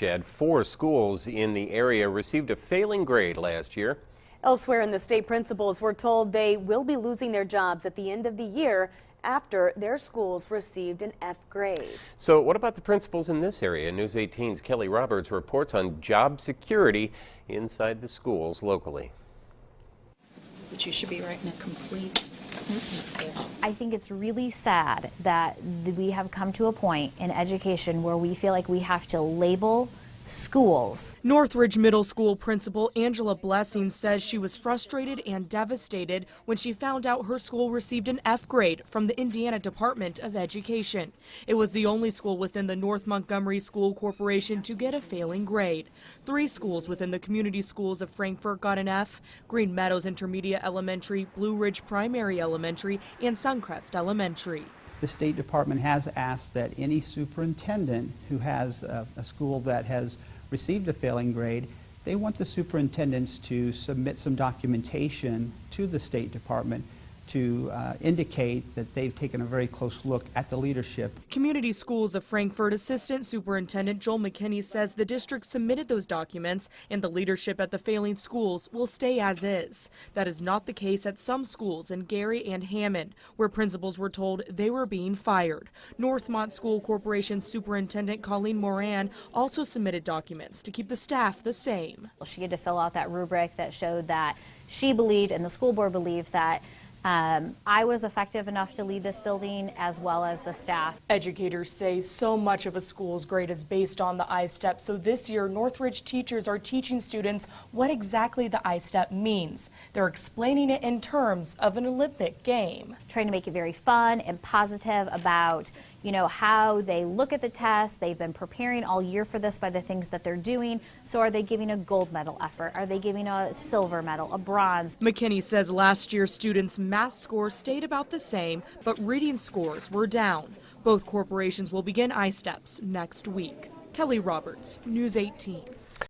watershed. 4 schools in the area received a failing grade last year. Elsewhere in the state, principals were told they will be losing their jobs at the end of the year after their schools received an F grade. So what about the principals in this area? News 18's Kelly Roberts reports on job security inside the schools locally. But you should be writing a complete sentence there. I think it's really sad that we have come to a point in education where we feel like we have to label schools. Northridge Middle School principal Angela Blessing says she was frustrated and devastated when she found out her school received an F grade from the Indiana Department of Education. It was the only school within the North Montgomery School Corporation to get a failing grade. 3 schools within the community schools of Frankfort got an F: Green Meadows Intermediate Elementary, Blue Ridge Primary Elementary, and Suncrest Elementary. The State Department has asked that any superintendent who has a school that has received a failing grade, they want the superintendents to submit some documentation to the State Department to indicate that they've taken a very close look at the leadership. Community Schools of Frankfort Assistant Superintendent Joel McKinney says the district submitted those documents and the leadership at the failing schools will stay as is. That is not the case at some schools in Gary and Hammond, where principals were told they were being fired. Northmont School Corporation Superintendent Colleen Moran also submitted documents to keep the staff the same. She had to fill out that rubric that showed that she believed and the school board believed that I was effective enough to lead this building as well as the staff. Educators say so much of a school's grade is based on the I-STEP, so this year Northridge teachers are teaching students what exactly the I-STEP means. They're explaining it in terms of an Olympic game. Trying to make it very fun and positive about, how they look at the test. They've been preparing all year for this by the things that they're doing. So are they giving a gold medal effort? Are they giving a silver medal, a bronze? McKinney says last year students' math scores stayed about the same, but reading scores were down. Both corporations will begin I-STEPs next week. Kelly Roberts, News 18.